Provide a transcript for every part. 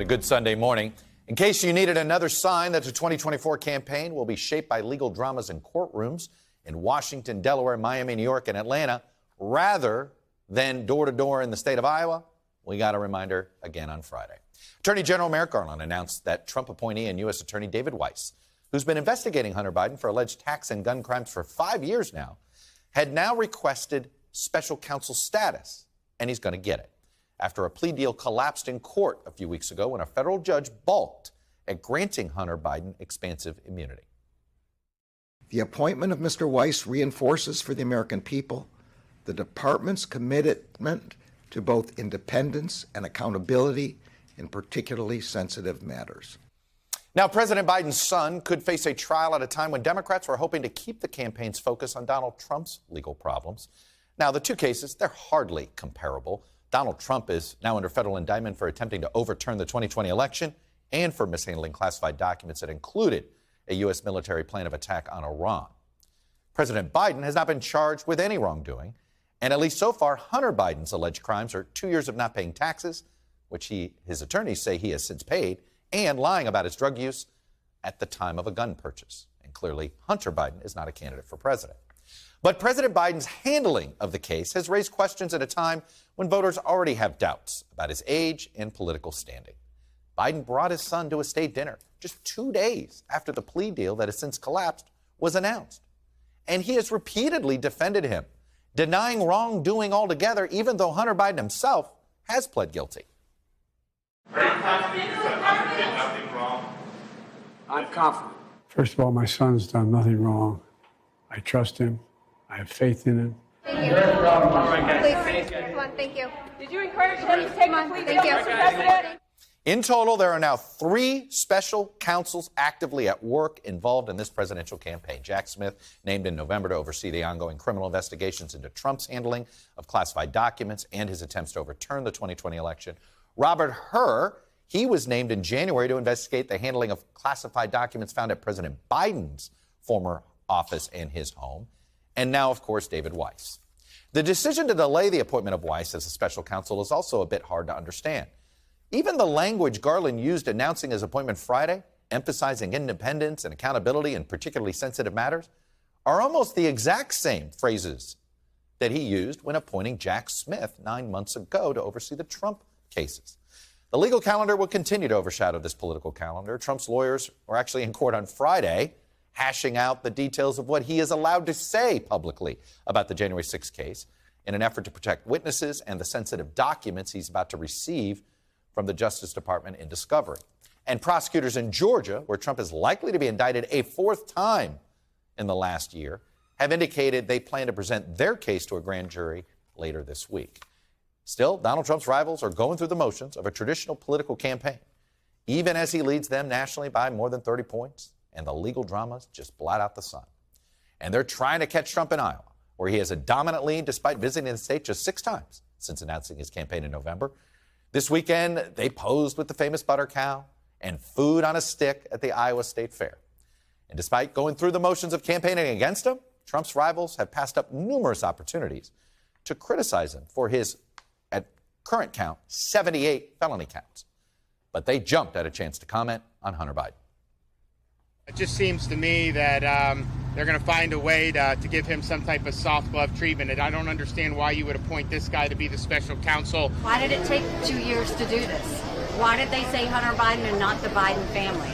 And a good Sunday morning. In case you needed another sign that the 2024 campaign will be shaped by legal dramas in courtrooms in Washington, Delaware, Miami, New York, and Atlanta, rather than door-to-door in the state of Iowa, we got a reminder again on Friday. Attorney General Merrick Garland announced that Trump appointee and U.S. Attorney David Weiss, who's been investigating Hunter Biden for alleged tax and gun crimes for 5 years now, had now requested special counsel status, and he's going to get it, after a plea deal collapsed in court a few weeks ago when a federal judge balked at granting Hunter Biden expansive immunity. The appointment of Mr. Weiss reinforces for the American people the department's commitment to both independence and accountability in particularly sensitive matters. Now, President Biden's son could face a trial at a time when Democrats were hoping to keep the campaign's focus on Donald Trump's legal problems. Now, the two cases, they're hardly comparable. Donald Trump is now under federal indictment for attempting to overturn the 2020 election and for mishandling classified documents that included a U.S. military plan of attack on Iran. President Biden has not been charged with any wrongdoing, and at least so far, Hunter Biden's alleged crimes are 2 years of not paying taxes, which his attorneys say he has since paid, and lying about his drug use at the time of a gun purchase. And clearly, Hunter Biden is not a candidate for president. But President Biden's handling of the case has raised questions at a time when voters already have doubts about his age and political standing. Biden brought his son to a state dinner just 2 days after the plea deal that has since collapsed was announced. And he has repeatedly defended him, denying wrongdoing altogether, even though Hunter Biden himself has pled guilty. Are you confident that Hunter did nothing wrong? I'm confident. First of all, my son's done nothing wrong. I trust him. I have faith in him. Thank you. Please, come on, thank you. Did you encourage him to take a plea deal, Mr. President? In total, there are now 3 special counsels actively at work involved in this presidential campaign. Jack Smith, named in November to oversee the ongoing criminal investigations into Trump's handling of classified documents and his attempts to overturn the 2020 election. Robert Hur, he was named in January to investigate the handling of classified documents found at President Biden's former office and his home. And now, of course, David Weiss. The decision to delay the appointment of Weiss as a special counsel is also a bit hard to understand. Even the language Garland used announcing his appointment Friday, emphasizing independence and accountability in particularly sensitive matters, are almost the exact same phrases that he used when appointing Jack Smith 9 months ago to oversee the Trump cases. The legal calendar will continue to overshadow this political calendar. Trump's lawyers were actually in court on Friday, hashing out the details of what he is allowed to say publicly about the January 6th case in an effort to protect witnesses and the sensitive documents he's about to receive from the Justice Department in discovery. And prosecutors in Georgia, where Trump is likely to be indicted a 4th time in the last year, have indicated they plan to present their case to a grand jury later this week. Still, Donald Trump's rivals are going through the motions of a traditional political campaign, even as he leads them nationally by more than 30 points, and the legal dramas just blot out the sun. And they're trying to catch Trump in Iowa, where he has a dominant lead despite visiting the state just 6 times since announcing his campaign in November. This weekend, they posed with the famous butter cow and food on a stick at the Iowa State Fair. And despite going through the motions of campaigning against him, Trump's rivals have passed up numerous opportunities to criticize him for his, at current count, 78 felony counts. But they jumped at a chance to comment on Hunter Biden. It just seems to me that they're going to find a way to give him some type of soft glove treatment. And I don't understand why you would appoint this guy to be the special counsel. Why did it take 2 years to do this? Why did they say Hunter Biden and not the Biden family?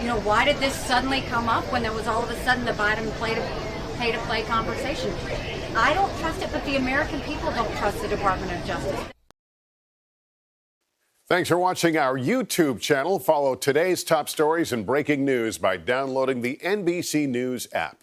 You know, why did this suddenly come up when there was all of a sudden the Biden pay-to-play conversation? I don't trust it, but the American people don't trust the Department of Justice. Thanks for watching our YouTube channel. Follow today's top stories and breaking news by downloading the NBC News app.